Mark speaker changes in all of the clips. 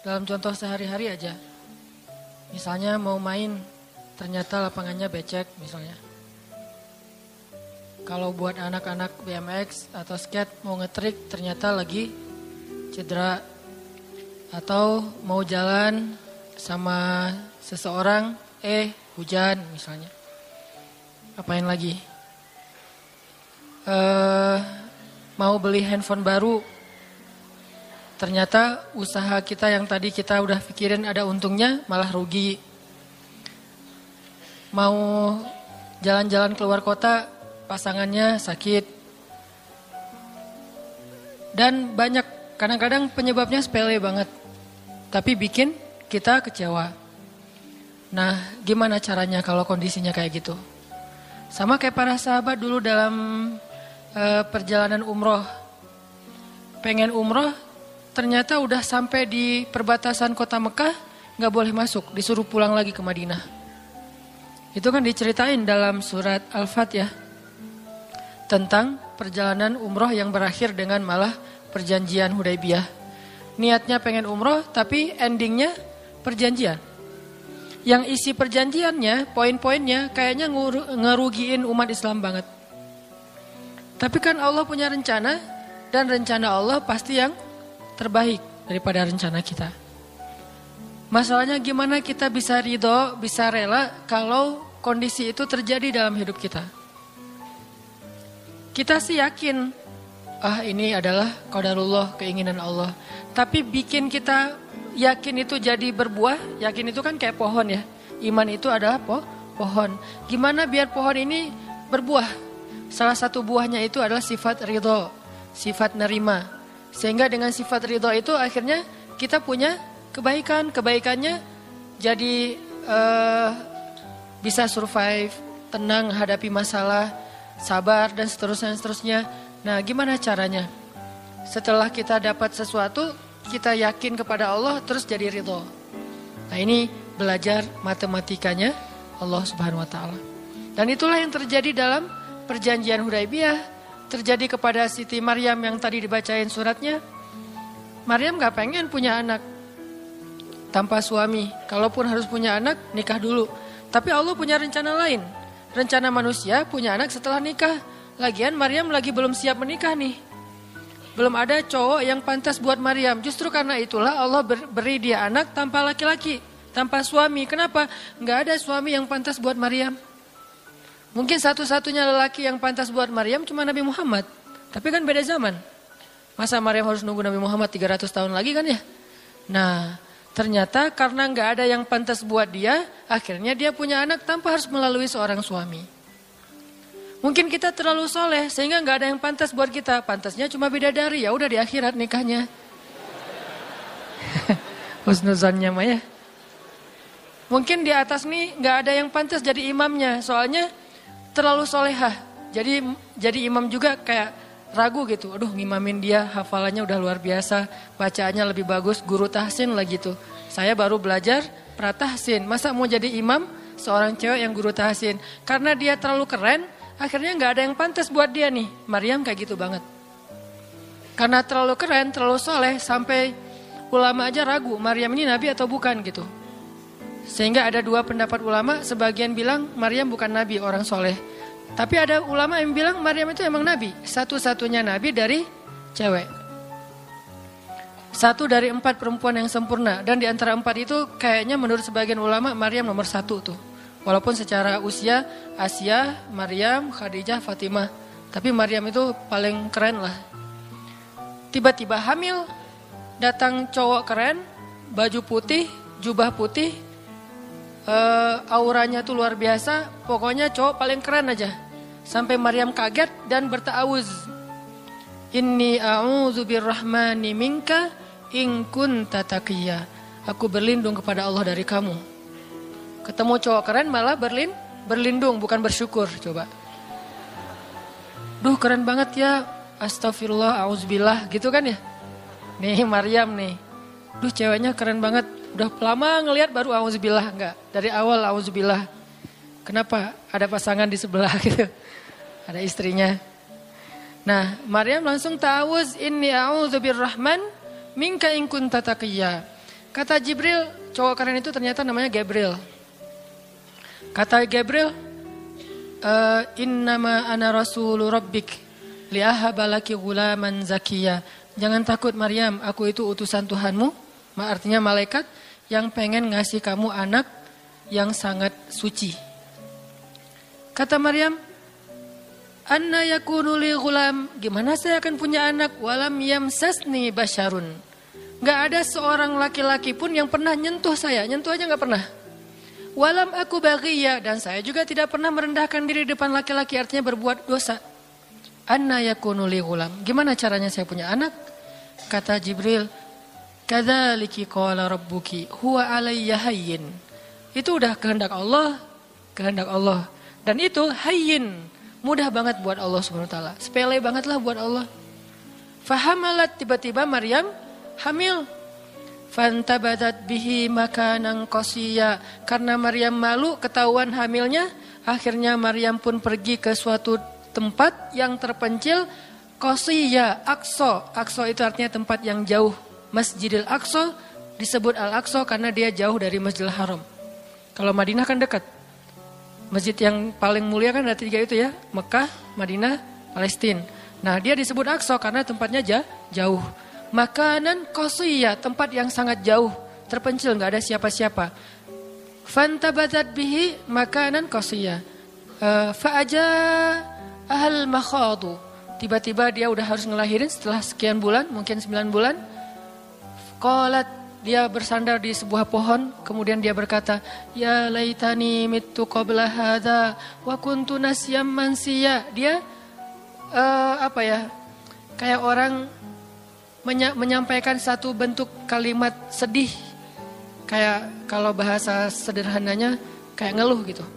Speaker 1: dalam contoh sehari-hari aja. Misalnya mau main, ternyata lapangannya becek misalnya. Kalau buat anak-anak BMX atau skate mau ngetrik ternyata lagi cedera. Atau mau jalan sama seseorang, hujan misalnya. Apain lagi? Mau beli handphone baru. Ternyata usaha kita yang tadi kita udah pikirin ada untungnya malah rugi. Mau jalan-jalan keluar kota, pasangannya sakit. Dan banyak, kadang-kadang penyebabnya sepele banget. Tapi bikin kita kecewa. Nah, gimana caranya kalau kondisinya kayak gitu? Sama kayak para sahabat dulu dalam perjalanan umroh. Pengen umroh, ternyata udah sampai di perbatasan kota Mekah, gak boleh masuk, disuruh pulang lagi ke Madinah. Itu kan diceritain dalam surat Al-Fatihah. Tentang perjalanan umroh yang berakhir dengan malah perjanjian Hudaybiyah. Niatnya pengen umroh, tapi endingnya perjanjian. Yang isi perjanjiannya, poin-poinnya kayaknya ngerugiin umat Islam banget. Tapi kan Allah punya rencana, dan rencana Allah pasti yang terbaik daripada rencana kita. Masalahnya gimana kita bisa ridho, bisa rela kalau kondisi itu terjadi dalam hidup kita. Kita sih yakin, ini adalah qadarullah, keinginan Allah. Tapi bikin kita yakin itu jadi berbuah, yakin itu kan kayak pohon ya. Iman itu adalah pohon. Gimana biar pohon ini berbuah? Salah satu buahnya itu adalah sifat ridho, sifat nerima. Sehingga dengan sifat ridho itu akhirnya kita punya kebaikan. Kebaikannya jadi bisa survive, tenang hadapi masalah, sabar dan seterusnya. Nah, gimana caranya? Setelah kita dapat sesuatu, kita yakin kepada Allah, terus jadi ridho. Nah, ini belajar matematikanya Allah Subhanahu wa Ta'ala. Dan itulah yang terjadi dalam perjanjian Hudaybiyah, terjadi kepada Siti Maryam yang tadi dibacain suratnya. Maryam gak pengen punya anak tanpa suami. Kalaupun harus punya anak, nikah dulu. Tapi Allah punya rencana lain. Rencana manusia punya anak setelah nikah. Lagian Maryam lagi belum siap menikah nih. Belum ada cowok yang pantas buat Maryam. Justru karena itulah Allah beri dia anak tanpa laki-laki, tanpa suami. Kenapa? Gak ada suami yang pantas buat Maryam. Mungkin satu-satunya lelaki yang pantas buat Maryam cuma Nabi Muhammad. Tapi kan beda zaman. Masa Maryam harus nunggu Nabi Muhammad 300 tahun lagi kan ya? Nah, ternyata karena gak ada yang pantas buat dia, akhirnya dia punya anak tanpa harus melalui seorang suami. Mungkin kita terlalu soleh sehingga gak ada yang pantas buat kita. Pantasnya cuma bidadari, ya udah di akhirat nikahnya. Husnuzannya mah ya. Mungkin di atas nih gak ada yang pantas jadi imamnya. Soalnya terlalu solehah. Jadi imam juga kayak ragu gitu. Aduh, ngimamin dia, hafalannya udah luar biasa. Bacaannya lebih bagus, guru tahsin lah gitu. Saya baru belajar pratahsin. Masa mau jadi imam seorang cewek yang guru tahsin? Karena dia terlalu keren, akhirnya gak ada yang pantas buat dia nih. Maryam kayak gitu banget. Karena terlalu keren, terlalu soleh, sampai ulama aja ragu, Maryam ini nabi atau bukan gitu. Sehingga ada dua pendapat ulama, sebagian bilang Maryam bukan nabi, orang soleh. Tapi ada ulama yang bilang Maryam itu emang nabi, satu-satunya nabi dari cewek. 1 dari 4 perempuan yang sempurna. Dan di antara 4 itu kayaknya menurut sebagian ulama Maryam nomor 1 tuh. Walaupun secara usia Asia, Maryam, Khadijah, Fatimah. Tapi Maryam itu paling keren lah. Tiba-tiba hamil, datang cowok keren, baju putih, jubah putih, auranya tuh luar biasa. Pokoknya cowok paling keren aja. Sampai Maryam kaget dan berta'awuz. Inni a'udzu birrahmani minka in kunta taqiyya. Aku berlindung kepada Allah dari kamu. Ketemu cowok keren malah berlindung, bukan bersyukur. Coba. Duh, keren banget ya. Astagfirullah, auzubillah, gitu kan ya. Nih Maryam nih. Duh, ceweknya keren banget. Udah lama ngelihat baru auzubillah, enggak. Dari awal auzubillah. Kenapa? Ada pasangan di sebelah gitu. Ada istrinya. Nah, Maryam langsung ta'awuz, inni a'udzu birrahman minka in kunta taqiyya. Kata Jibril, cowok keren itu ternyata namanya Gabriel. Kata Gabriel, innama ana rasulu rabbik li'ahaba laki gulaman zakiya. Jangan takut Maryam, aku itu utusan Tuhanmu. Artinya malaikat yang pengen ngasih kamu anak yang sangat suci. Kata Maryam, anna yakunu li gulam, gimana saya akan punya anak? Walam yamsasni basyarun. Gak ada seorang laki-laki pun yang pernah nyentuh saya, nyentuh aja gak pernah. Walam aku baghiyya, dan saya juga tidak pernah merendahkan diri depan laki-laki, artinya berbuat dosa. Anna yakunu li gulam, gimana caranya saya punya anak? Kata Jibril, kadzaliki qala rabbuki huwa alayya hayyin. Itu udah kehendak Allah, kehendak Allah. Dan itu hayyin, mudah banget buat Allah Subhanahu wa taala. Sepele banget lah buat Allah. Fahamalat, tiba-tiba Maryam hamil. Fantabadat bihi makanan qasiyya. Karena Maryam malu ketahuan hamilnya, akhirnya Maryam pun pergi ke suatu tempat yang terpencil, qasiyya, Aqsa. Aqsa itu artinya tempat yang jauh. Masjidil Aqsa disebut Al-Aqsa karena dia jauh dari Masjidil Haram. Kalau Madinah kan dekat. Masjid yang paling mulia kan ada 3 itu ya, Mekah, Madinah, Palestina. Nah dia disebut Aqsa karena tempatnya jauh. Makanan qasiyya, tempat yang sangat jauh, terpencil, nggak ada siapa-siapa. Fantabadat bihi makanan qasiyya. Fa'aja ahal makhadu. Tiba-tiba dia udah harus ngelahirin setelah sekian bulan, mungkin 9 bulan. Qalat, dia bersandar di sebuah pohon, kemudian dia berkata, ya laitani mittu qabla hadza wa kuntu nasyam mansiya. Dia kayak orang menyampaikan satu bentuk kalimat sedih, kayak kalau bahasa sederhananya kayak ngeluh gitu.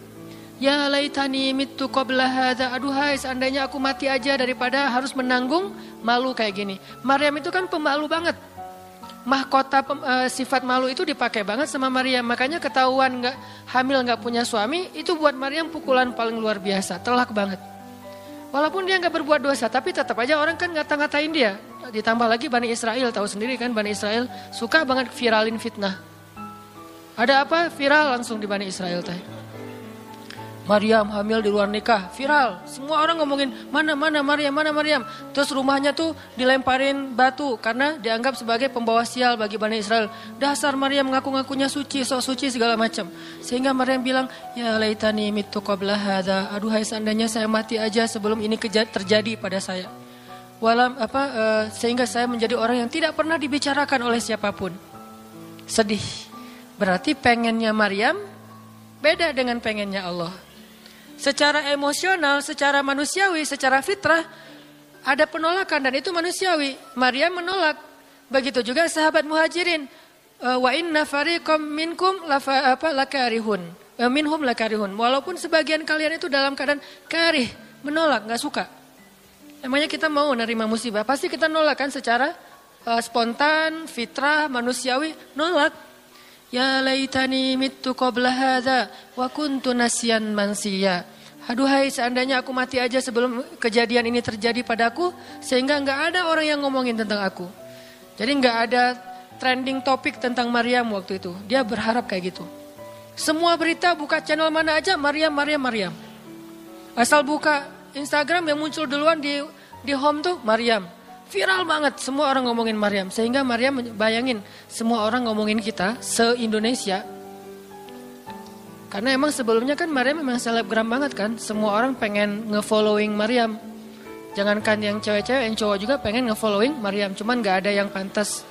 Speaker 1: Ya laitani mittu qabla hadza, aduhai seandainya aku mati aja daripada harus menanggung malu kayak gini. Maryam itu kan pemalu banget. Mahkota sifat malu itu dipakai banget sama Maryam. Makanya ketahuan hamil nggak punya suami, itu buat Maryam pukulan paling luar biasa, telak banget. Walaupun dia nggak berbuat dosa, tapi tetap aja orang kan ngata-ngatain dia. Ditambah lagi Bani Israel, tahu sendiri kan Bani Israel suka banget viralin fitnah. Ada apa? Viral langsung di Bani Israel teh. Maryam hamil di luar nikah, viral. Semua orang ngomongin mana Maryam. Terus rumahnya tuh dilemparin batu karena dianggap sebagai pembawa sial bagi Bani Israel. Dasar Maryam ngaku-ngakunya suci, sok suci segala macam. Sehingga Maryam bilang, ya laitani mittu qabla hadza. Aduhai seandainya saya mati aja sebelum ini terjadi pada saya. Sehingga saya menjadi orang yang tidak pernah dibicarakan oleh siapapun. Sedih. Berarti pengennya Maryam beda dengan pengennya Allah. Secara emosional, secara manusiawi, secara fitrah ada penolakan dan itu manusiawi. Maryam menolak. Begitu juga sahabat Muhajirin. Wa inna fariqam minkum lakarihun. Minhum lakarihun. Walaupun sebagian kalian itu dalam keadaan karih, menolak, enggak suka. Emangnya kita mau nerima musibah? Pasti kita nolak kan secara spontan, fitrah, manusiawi, nolak. Ya laitani mittu qabla hadza wa kuntu nasyan mansiya. Aduhai seandainya aku mati aja sebelum kejadian ini terjadi padaku, sehingga enggak ada orang yang ngomongin tentang aku. Jadi enggak ada trending topik tentang Maryam waktu itu. Dia berharap kayak gitu. Semua berita buka channel mana aja Maryam. Asal buka Instagram yang muncul duluan di home tuh Maryam. Viral banget, semua orang ngomongin Maryam. Sehingga Maryam bayangin, semua orang ngomongin kita se-Indonesia. Karena emang sebelumnya kan Maryam memang selebgram banget kan. Semua orang pengen nge-following Maryam. Jangankan yang cewek-cewek, yang cowok juga pengen nge-following Maryam. Cuman gak ada yang pantas.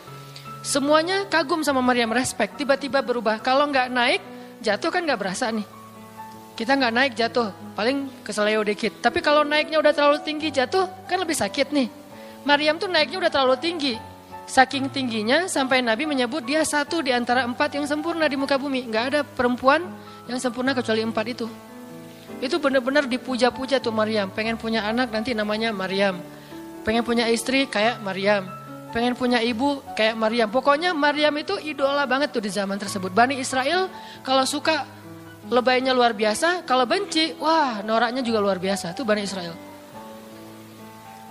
Speaker 1: Semuanya kagum sama Maryam, respect. Tiba-tiba berubah. Kalau gak naik, jatuh kan gak berasa nih. Kita gak naik, jatuh. Paling keseleo dikit. Tapi kalau naiknya udah terlalu tinggi, jatuh kan lebih sakit nih. Maryam tuh naiknya udah terlalu tinggi. Saking tingginya sampai Nabi menyebut dia satu di antara 4 yang sempurna di muka bumi. Gak ada perempuan yang sempurna kecuali 4 itu. Itu benar-benar dipuja-puja tuh Maryam. Pengen punya anak nanti namanya Maryam. Pengen punya istri kayak Maryam. Pengen punya ibu kayak Maryam. Pokoknya Maryam itu idola banget tuh di zaman tersebut. Bani Israel kalau suka lebaynya luar biasa. Kalau benci, wah noraknya juga luar biasa. Itu Bani Israel.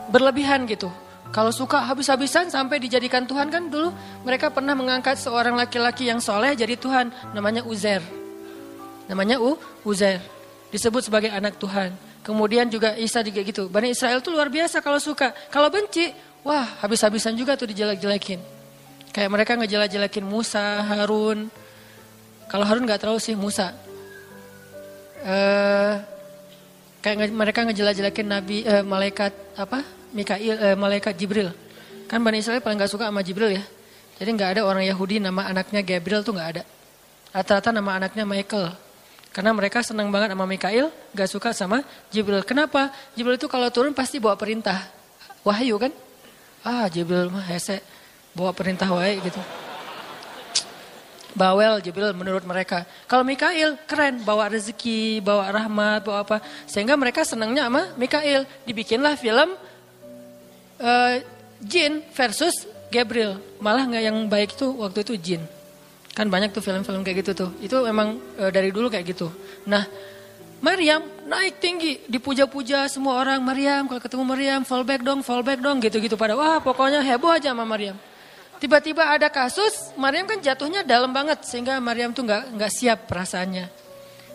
Speaker 1: Berlebihan gitu. Kalau suka habis-habisan sampai dijadikan Tuhan kan dulu mereka pernah mengangkat seorang laki-laki yang soleh jadi Tuhan. Namanya Uzair. Uzair. Disebut sebagai anak Tuhan. Kemudian juga Isa juga gitu. Bani Israel tuh luar biasa kalau suka. Kalau benci, wah habis-habisan juga tuh dijelek-jelekin. Kayak mereka ngejelek-jelekin Musa, Harun. Kalau Harun gak terlalu sih, Musa. Kayak mereka ngejelek-jelekin malaikat malaikat Jibril. Kan Bani Israel paling gak suka sama Jibril ya. Jadi gak ada orang Yahudi nama anaknya Gabriel tuh gak ada. Rata-rata nama anaknya Michael. Karena mereka senang banget sama Mikail, gak suka sama Jibril. Kenapa? Jibril itu kalau turun pasti bawa perintah. Wahyu kan? Jibril mah hese, bawa perintah wae gitu. Bawel Jibril menurut mereka. Kalau Mikail keren, bawa rezeki, bawa rahmat, bawa apa. Sehingga mereka senangnya sama Mikail. Dibikinlah film Jin versus Gabriel. Malah nggak yang baik itu waktu itu Jin. Kan banyak tuh film-film kayak gitu tuh. Itu memang dari dulu kayak gitu. Nah, Maryam naik tinggi, dipuja-puja semua orang. Maryam, kalau ketemu Maryam, fall back dong, gitu-gitu pada. Wah, pokoknya heboh aja sama Maryam. Tiba-tiba ada kasus, Maryam kan jatuhnya dalam banget sehingga Maryam tuh nggak siap perasaannya.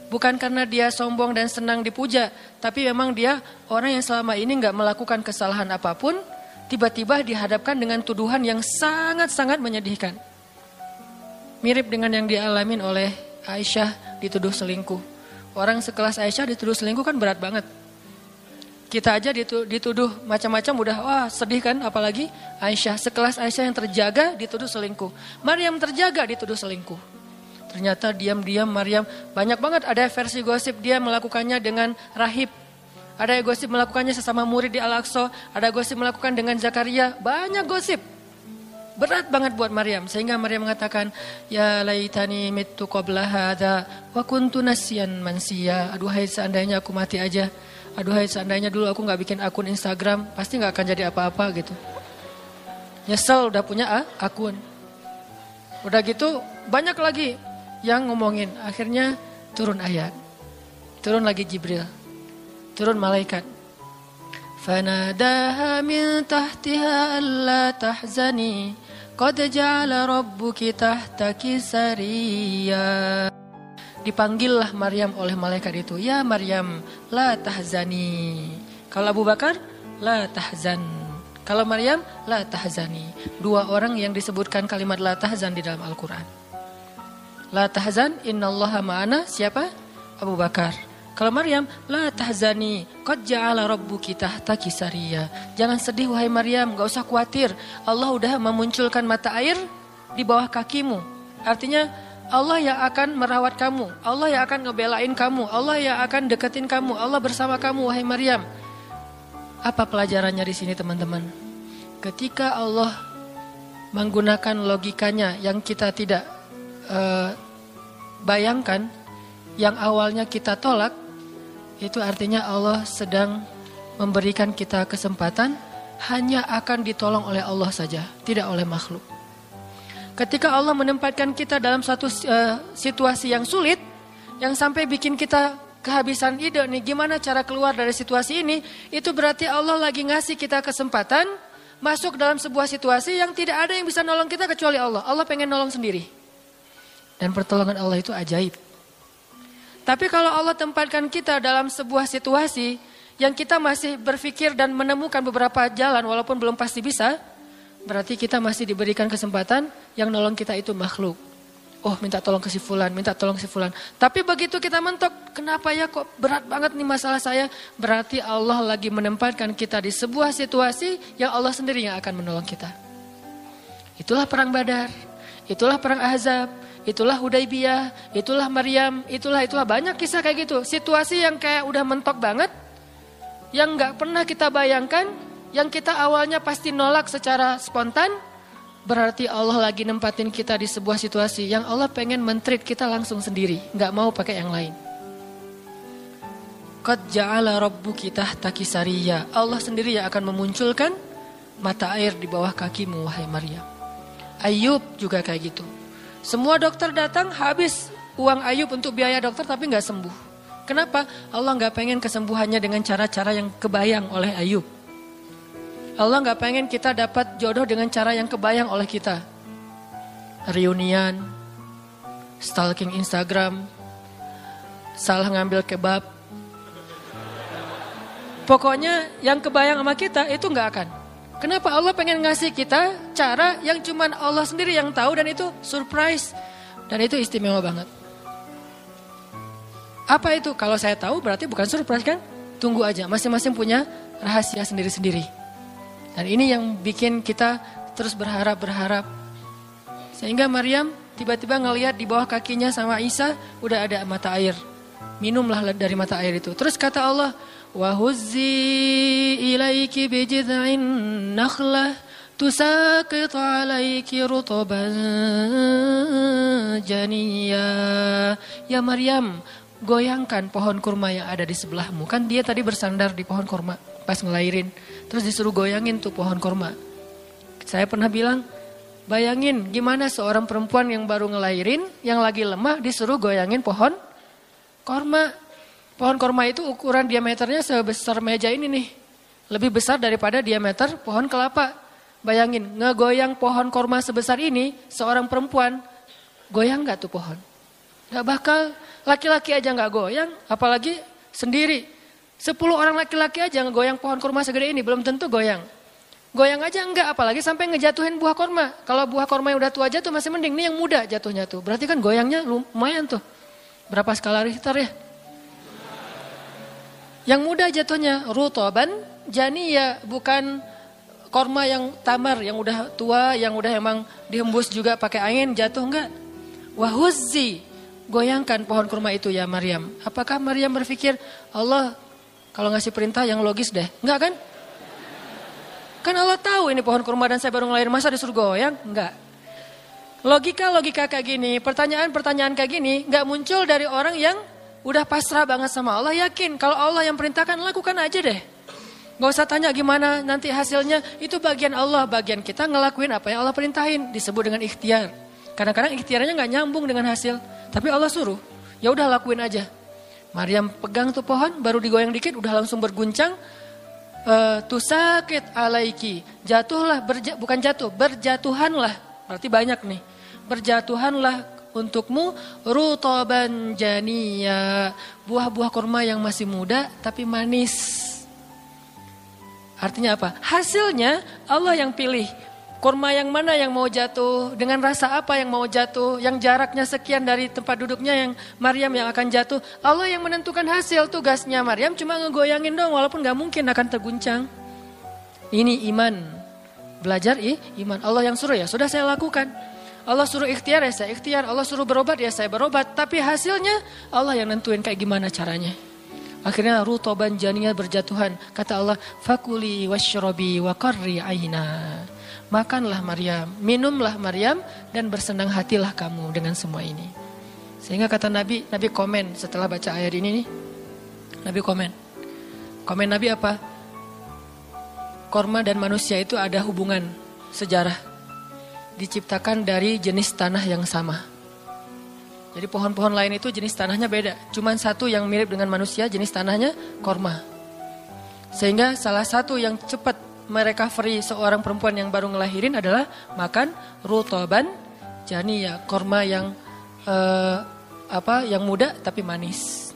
Speaker 1: Bukan karena dia sombong dan senang dipuja, tapi memang dia orang yang selama ini nggak melakukan kesalahan apapun, tiba-tiba dihadapkan dengan tuduhan yang sangat-sangat menyedihkan. Mirip dengan yang dialamin oleh Aisyah dituduh selingkuh. Orang sekelas Aisyah dituduh selingkuh kan berat banget. Kita aja dituduh macam-macam udah sedih kan, apalagi Aisyah. Sekelas Aisyah yang terjaga dituduh selingkuh. Maryam terjaga dituduh selingkuh. Ternyata diam-diam Maryam banyak banget ada versi gosip dia melakukannya dengan rahib. Ada gosip melakukannya sesama murid di Al-Aqsa. Ada gosip melakukan dengan Zakaria. Banyak gosip. Berat banget buat Maryam. Sehingga Maryam mengatakan, ya laitani mittu qabla hadza wa kuntu nasyan mansiya. Aduhai seandainya aku mati aja. Aduhai seandainya dulu aku gak bikin akun Instagram. Pasti gak akan jadi apa-apa gitu. Nyesel udah punya akun. Udah gitu banyak lagi yang ngomongin. Akhirnya turun ayat. Turun lagi Jibril. Turun malaikat. Fanadaha min tahtiha alla tahzani. Qad ja'ala rabbuki tahtaki sariya. Dipanggillah Maryam oleh malaikat itu. Ya Maryam, la tahzani. Kalau Abu Bakar, la tahzan. Kalau Maryam, la tahzani. Dua orang yang disebutkan kalimat la tahzan di dalam Al-Quran. La tahzan, innallaha ma'ana. Siapa? Abu Bakar. Kalau Maryam, la tahzani, qad ja'ala rabbuki tahtaki sariya. Jangan sedih wahai Maryam, gak usah khawatir. Allah udah memunculkan mata air di bawah kakimu. Artinya Allah yang akan merawat kamu. Allah yang akan ngebelain kamu. Allah yang akan deketin kamu. Allah bersama kamu wahai Maryam. Apa pelajarannya di sini teman-teman? Ketika Allah menggunakan logikanya yang kita tidak bayangkan, yang awalnya kita tolak, itu artinya Allah sedang memberikan kita kesempatan hanya akan ditolong oleh Allah saja, tidak oleh makhluk. Ketika Allah menempatkan kita dalam satu situasi yang sulit, yang sampai bikin kita kehabisan ide nih gimana cara keluar dari situasi ini, itu berarti Allah lagi ngasih kita kesempatan masuk dalam sebuah situasi yang tidak ada yang bisa nolong kita kecuali Allah. Allah pengen nolong sendiri. Dan pertolongan Allah itu ajaib. Tapi kalau Allah tempatkan kita dalam sebuah situasi yang kita masih berpikir dan menemukan beberapa jalan walaupun belum pasti bisa, berarti kita masih diberikan kesempatan yang nolong kita itu makhluk. Oh minta tolong ke si fulan, minta tolong si fulan. Tapi begitu kita mentok, kenapa ya kok berat banget nih masalah saya? Berarti Allah lagi menempatkan kita di sebuah situasi yang Allah sendiri yang akan menolong kita. Itulah perang Badar, itulah perang Ahzab, itulah Hudaybiyah, itulah Maryam, itulah banyak kisah kayak gitu. Situasi yang kayak udah mentok banget, yang gak pernah kita bayangkan, yang kita awalnya pasti nolak secara spontan, berarti Allah lagi nempatin kita di sebuah situasi yang Allah pengen men-treat kita langsung sendiri, gak mau pakai yang lain. Qad ja'ala rabbuki tahtaki sariya. Allah sendiri yang akan memunculkan mata air di bawah kakimu wahai Maryam. Ayub juga kayak gitu. Semua dokter datang habis uang Ayub untuk biaya dokter tapi gak sembuh. Kenapa? Allah gak pengen kesembuhannya dengan cara-cara yang kebayang oleh Ayub. Allah nggak pengen kita dapat jodoh dengan cara yang kebayang oleh kita. Reunian, stalking Instagram, salah ngambil kebab. Pokoknya yang kebayang sama kita itu nggak akan. Kenapa Allah pengen ngasih kita cara yang cuman Allah sendiri yang tahu dan itu surprise. Dan itu istimewa banget. Apa itu? Kalau saya tahu berarti bukan surprise kan? Tunggu aja, masing-masing punya rahasia sendiri-sendiri. Dan ini yang bikin kita terus berharap. Sehingga Maryam tiba-tiba ngelihat di bawah kakinya sama Isa udah ada mata air. Minumlah dari mata air itu. Terus kata Allah, وَهُزِّي إِلَيْكِ بِجِذْعِ النَّخْلَةِ تُسَاقِطْ عَلَيْكِ رُطَبًا جَنِيًّا. Ya Maryam, goyangkan pohon kurma yang ada di sebelahmu. Kan dia tadi bersandar di pohon kurma pas ngelahirin. Terus disuruh goyangin tuh pohon kurma. Saya pernah bilang, bayangin gimana seorang perempuan yang baru ngelahirin, yang lagi lemah disuruh goyangin pohon kurma. Pohon kurma itu ukuran diameternya sebesar meja ini nih. Lebih besar daripada diameter pohon kelapa. Bayangin, ngegoyang pohon kurma sebesar ini, seorang perempuan, goyang gak tuh pohon? Gak bakal, laki-laki aja gak goyang, apalagi sendiri. 10 orang laki-laki aja ngegoyang pohon kurma segede ini, belum tentu goyang. Goyang aja enggak, apalagi sampai ngejatuhin buah kurma. Kalau buah kurma yang udah tua jatuh masih mending, ini yang muda jatuhnya tuh. Berarti kan goyangnya lumayan tuh. Berapa skala Richter ya? Yang muda jatuhnya rutoban janiyah, bukan korma yang tamar, yang udah tua, yang udah emang dihembus juga pakai angin jatuh enggak. Wahuzzi, goyangkan pohon kurma itu ya Maryam. Apakah Maryam berpikir Allah kalau ngasih perintah yang logis deh? Enggak kan? Kan Allah tahu ini pohon kurma dan saya baru ngelahirin, masa disuruh goyang? Enggak. Logika kayak gini, pertanyaan kayak gini enggak muncul dari orang yang udah pasrah banget sama Allah, yakin kalau Allah yang perintahkan lakukan aja deh. Gak usah tanya gimana nanti hasilnya, itu bagian Allah, bagian kita ngelakuin apa yang Allah perintahin, disebut dengan ikhtiar. Kadang-kadang ikhtiarnya gak nyambung dengan hasil, tapi Allah suruh, ya udah lakuin aja. Maryam pegang tuh pohon, baru digoyang dikit udah langsung berguncang. Tusakit alaiki, jatuhlah, bukan jatuh, berjatuhanlah, berarti banyak nih. Berjatuhanlah untukmu rutoban janiyah, buah-buah kurma yang masih muda tapi manis. Artinya apa? Hasilnya Allah yang pilih. Kurma yang mana yang mau jatuh, dengan rasa apa yang mau jatuh, yang jaraknya sekian dari tempat duduknya yang Maryam yang akan jatuh. Allah yang menentukan hasil, tugasnya Maryam cuma ngegoyangin dong walaupun gak mungkin akan terguncang. Ini iman. Belajar iman. Allah yang suruh ya sudah saya lakukan. Allah suruh ikhtiar ya saya ikhtiar, Allah suruh berobat ya saya berobat. Tapi hasilnya Allah yang nentuin kayak gimana caranya. Akhirnya rutoban janiyah berjatuhan. Kata Allah, fakuli washrobi wa qarri aina. Makanlah Maryam, minumlah Maryam dan bersenang hatilah kamu dengan semua ini. Sehingga kata Nabi komen setelah baca ayat ini nih. Nabi komen. Komen Nabi apa? Korma dan manusia itu ada hubungan sejarah. Diciptakan dari jenis tanah yang sama. Jadi pohon-pohon lain itu jenis tanahnya beda. Cuman satu yang mirip dengan manusia, jenis tanahnya korma. Sehingga salah satu yang cepat merecovery seorang perempuan yang baru ngelahirin adalah makan rutoban janiyah, korma yang yang muda tapi manis.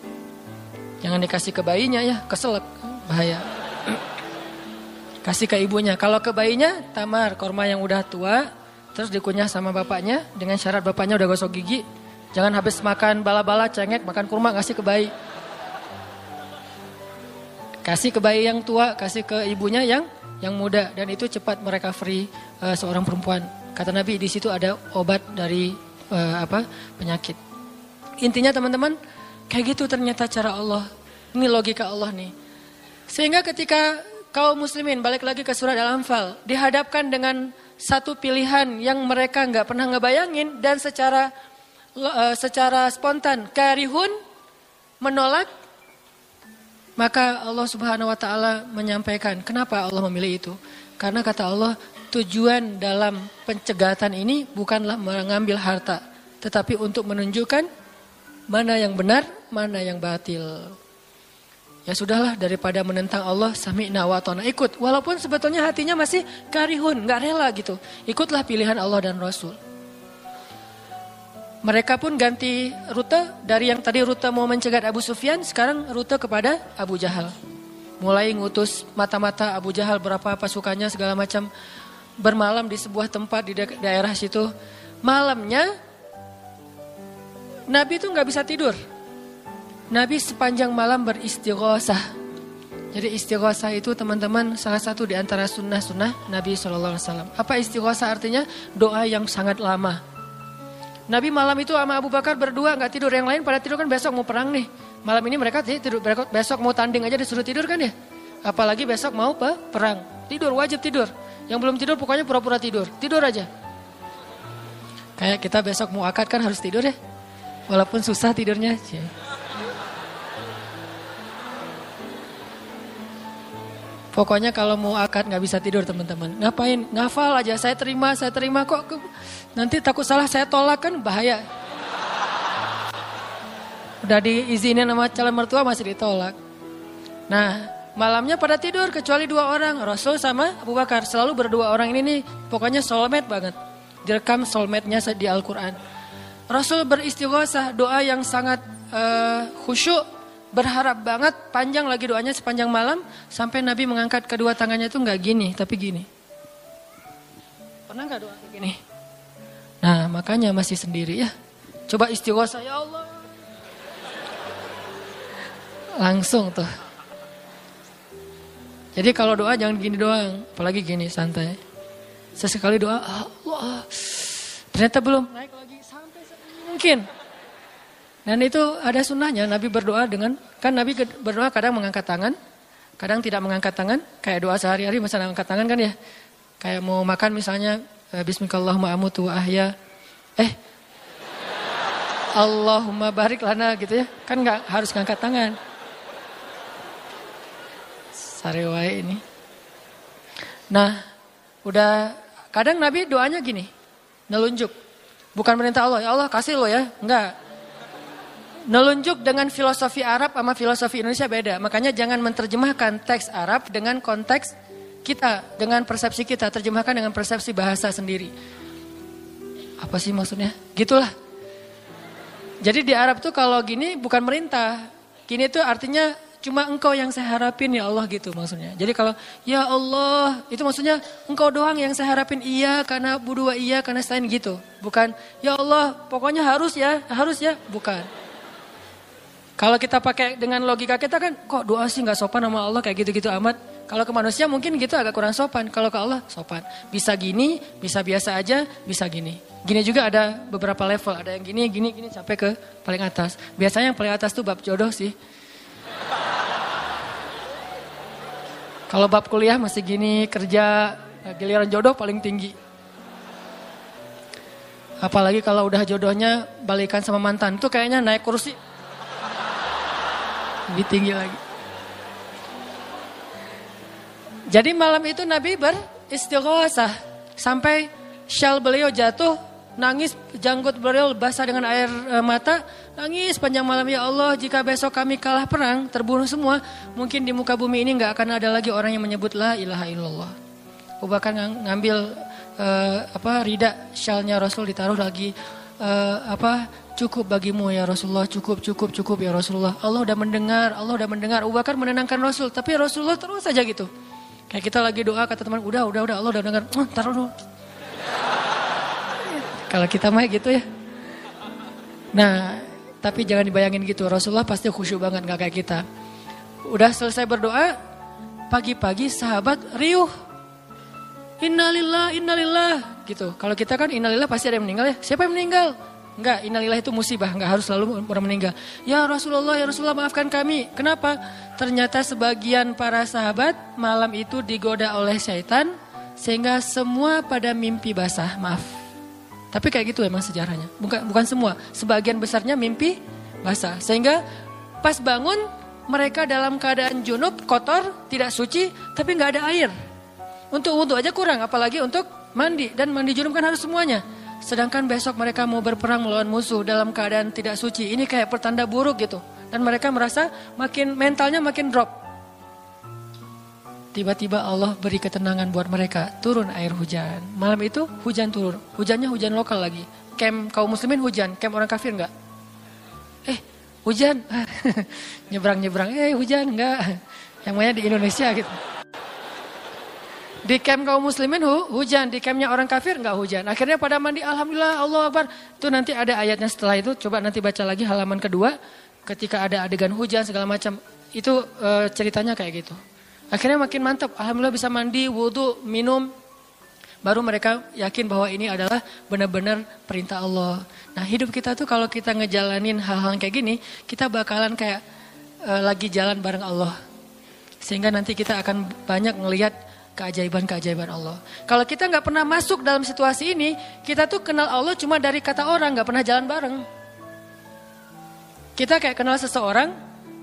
Speaker 1: Jangan dikasih ke bayinya ya, keselak, bahaya. Kasih ke ibunya. Kalau ke bayinya tamar, korma yang udah tua, terus dikunyah sama bapaknya dengan syarat bapaknya udah gosok gigi. Jangan habis makan bala-bala, cengek, makan kurma kasih ke bayi. Kasih ke bayi yang tua, kasih ke ibunya yang muda, dan itu cepat merecovery seorang perempuan. Kata Nabi di situ ada obat dari penyakit. Intinya teman-teman, kayak gitu ternyata cara Allah. Ini logika Allah nih. Sehingga ketika kaum muslimin balik lagi ke surat Al-Anfal, dihadapkan dengan satu pilihan yang mereka nggak pernah ngebayangin dan secara spontan karihun menolak, maka Allah Subhanahu wa taala menyampaikan kenapa Allah memilih itu. Karena kata Allah, tujuan dalam pencegatan ini bukanlah mengambil harta, tetapi untuk menunjukkan mana yang benar, mana yang batil. Ya sudahlah, daripada menentang Allah, sami'na wa ata'na, ikut. Walaupun sebetulnya hatinya masih karihun, gak rela gitu. Ikutlah pilihan Allah dan Rasul. Mereka pun ganti rute, dari yang tadi rute mau mencegat Abu Sufyan, sekarang rute kepada Abu Jahal. Mulai ngutus mata-mata Abu Jahal, berapa pasukannya segala macam, bermalam di sebuah tempat di daerah situ. Malamnya Nabi itu gak bisa tidur. Nabi sepanjang malam beristighosah. Jadi istighosah itu teman-teman salah satu di antara sunnah-sunnah Nabi SAW. Apa istighosah artinya? Doa yang sangat lama. Nabi malam itu sama Abu Bakar berdua gak tidur. Yang lain pada tidur kan besok mau perang nih. Malam ini mereka tidur, besok mau tanding aja disuruh tidur kan ya. Apalagi besok mau perang. Tidur, wajib tidur. Yang belum tidur pokoknya pura-pura tidur. Tidur aja. Kayak kita besok mau akad kan harus tidur ya. Walaupun susah tidurnya. Pokoknya kalau mau akad gak bisa tidur teman-teman. Ngapain? Ngafal aja, saya terima kok. Nanti takut salah saya tolak kan bahaya. Udah diizinin sama calon mertua masih ditolak. Nah malamnya pada tidur kecuali 2 orang. Rasul sama Abu Bakar. Selalu berdua orang ini nih pokoknya soulmate banget. Direkam soulmate-nya di Al-Quran. Rasul beristighosah, doa yang sangat khusyuk. Berharap banget, panjang lagi doanya sepanjang malam. Sampai Nabi mengangkat kedua tangannya itu gak gini, tapi gini. Pernah gak doa kayak gini? Nah makanya masih sendiri ya. Coba istighosah, ya Allah. Langsung tuh. Jadi kalau doa jangan gini doang. Apalagi gini, santai. Sesekali doa, Allah. Ternyata belum naik lagi, sampai mungkin. Dan itu ada sunnahnya, Nabi berdoa dengan, kan Nabi berdoa kadang mengangkat tangan, kadang tidak mengangkat tangan, kayak doa sehari-hari misalnya angkat tangan kan ya. Kayak mau makan misalnya, Bismillahirrahmanirrahim amutu wa ahya, Allahumma barik lana gitu ya, kan gak harus ngangkat tangan. Sarewai ini. Nah, udah kadang Nabi doanya gini, nelunjuk. Bukan perintah Allah, ya Allah kasih lo ya, enggak. Nelunjuk dengan filosofi Arab sama filosofi Indonesia beda. Makanya jangan menerjemahkan teks Arab dengan konteks kita, dengan persepsi kita. Terjemahkan dengan persepsi bahasa sendiri. Apa sih maksudnya? Gitulah. Jadi di Arab tuh kalau gini bukan merintah. Gini tuh artinya cuma engkau yang saya harapin ya Allah gitu maksudnya. Jadi kalau ya Allah itu maksudnya engkau doang yang saya harapin, iya karena budua iya karena selain gitu. Bukan ya Allah pokoknya harus ya, bukan. Kalau kita pakai dengan logika kita kan, kok doa sih gak sopan sama Allah kayak gitu-gitu amat. Kalau ke manusia mungkin gitu agak kurang sopan. Kalau ke Allah sopan. Bisa gini, bisa biasa aja, bisa gini. Gini juga ada beberapa level. Ada yang gini, sampai ke paling atas. Biasanya yang paling atas tuh bab jodoh sih. Kalau bab kuliah masih gini, kerja, giliran jodoh paling tinggi. Apalagi kalau udah jodohnya balikan sama mantan. Itu kayaknya naik kursi. Lebih tinggi lagi. Jadi malam itu Nabi beristighosah. Sampai syal beliau jatuh. Nangis, janggut beliau basah dengan air mata. Nangis panjang malam, ya Allah jika besok kami kalah perang, terbunuh semua. Mungkin di muka bumi ini gak akan ada lagi orang yang menyebut la ilaha illallah. Abu Bakar ngambil rida syalnya Rasul ditaruh lagi. Cukup bagimu ya Rasulullah, cukup ya Rasulullah. Allah udah mendengar. Abu Bakar menenangkan Rasul, tapi Rasulullah terus saja gitu. Kayak kita lagi doa kata teman, udah Allah udah dengar. Taruh dulu. Kalau kita mah gitu ya. Nah, tapi jangan dibayangin gitu. Rasulullah pasti khusyuk banget, gak kayak kita. Udah selesai berdoa, pagi-pagi sahabat riuh. Innalillah gitu. Kalau kita kan innalillah pasti ada yang meninggal ya. Siapa yang meninggal? Enggak, innalillah itu musibah, enggak harus selalu orang meninggal. Ya Rasulullah maafkan kami. Kenapa? Ternyata sebagian para sahabat malam itu digoda oleh syaitan sehingga semua pada mimpi basah, maaf. Tapi kayak gitu emang sejarahnya. Bukan semua, sebagian besarnya mimpi basah. Sehingga pas bangun mereka dalam keadaan junub, kotor, tidak suci, tapi enggak ada air. Untuk wudhu aja kurang, apalagi untuk mandi. Dan mandi junub kan harus semuanya. Sedangkan besok mereka mau berperang melawan musuh dalam keadaan tidak suci. Ini kayak pertanda buruk gitu. Dan mereka merasa mentalnya makin drop. Tiba-tiba Allah beri ketenangan buat mereka. Turun air hujan. Malam itu hujan turun. Hujannya hujan lokal lagi. Camp kaum muslimin hujan. Camp orang kafir enggak? Hujan. Nyebrang-nyebrang. Hujan enggak. Yang mainnya di Indonesia gitu. Di camp kaum muslimin hujan, di campnya orang kafir enggak hujan. Akhirnya pada mandi, alhamdulillah, Allah Akbar. Itu nanti ada ayatnya setelah itu, coba nanti baca lagi halaman kedua. Ketika ada adegan hujan segala macam, itu ceritanya kayak gitu. Akhirnya makin mantap, alhamdulillah bisa mandi, wudhu, minum. Baru mereka yakin bahwa ini adalah benar-benar perintah Allah. Nah hidup kita tuh kalau kita ngejalanin hal-hal kayak gini, kita bakalan kayak lagi jalan bareng Allah. Sehingga nanti kita akan banyak ngelihat keajaiban-keajaiban Allah. Kalau kita nggak pernah masuk dalam situasi ini, kita tuh kenal Allah cuma dari kata orang, nggak pernah jalan bareng. Kita kayak kenal seseorang,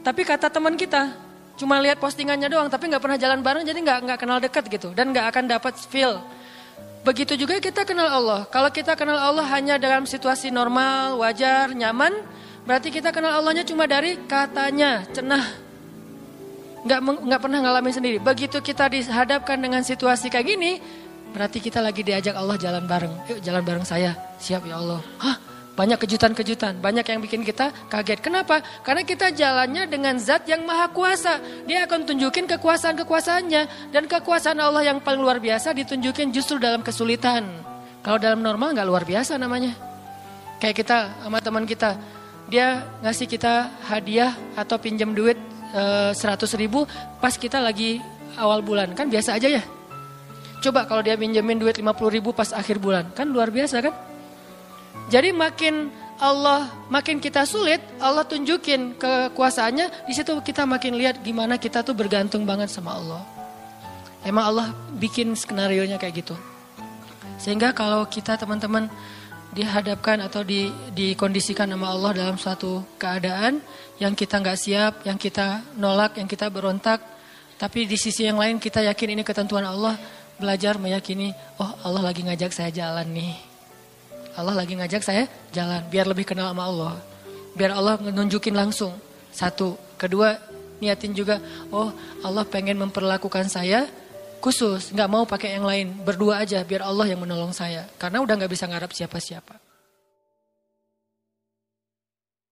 Speaker 1: tapi kata teman kita, cuma lihat postingannya doang, tapi nggak pernah jalan bareng, jadi nggak kenal dekat gitu, dan nggak akan dapat feel. Begitu juga kita kenal Allah. Kalau kita kenal Allah hanya dalam situasi normal, wajar, nyaman, berarti kita kenal Allahnya cuma dari katanya, cenah. Nggak pernah ngalamin sendiri. Begitu kita dihadapkan dengan situasi kayak gini, berarti kita lagi diajak Allah jalan bareng. Yuk jalan bareng saya, siap ya Allah. Banyak kejutan-kejutan, banyak yang bikin kita kaget. Kenapa? Karena kita jalannya dengan zat yang maha kuasa. Dia akan tunjukin kekuasaan-kekuasaannya. Dan kekuasaan Allah yang paling luar biasa ditunjukin justru dalam kesulitan. Kalau dalam normal nggak luar biasa namanya. Kayak kita sama teman kita, dia ngasih kita hadiah atau pinjam duit 100.000 pas kita lagi awal bulan, kan biasa aja ya. Coba kalau dia pinjemin duit 50.000 pas akhir bulan, kan luar biasa kan. Jadi makin kita sulit, Allah tunjukin kekuasaannya, di situ kita makin lihat gimana kita tuh bergantung banget sama Allah. Emang Allah bikin skenarionya kayak gitu. Sehingga kalau kita teman-teman dihadapkan atau dikondisikan sama Allah dalam suatu keadaan yang kita nggak siap, yang kita nolak, yang kita berontak, tapi di sisi yang lain kita yakin ini ketentuan Allah, belajar meyakini, oh Allah lagi ngajak saya jalan nih. Allah lagi ngajak saya jalan, biar lebih kenal sama Allah. Biar Allah nunjukin langsung. Satu, kedua, niatin juga, oh Allah pengen memperlakukan saya khusus, nggak mau pakai yang lain, berdua aja biar Allah yang menolong saya. Karena udah nggak bisa ngarap siapa-siapa.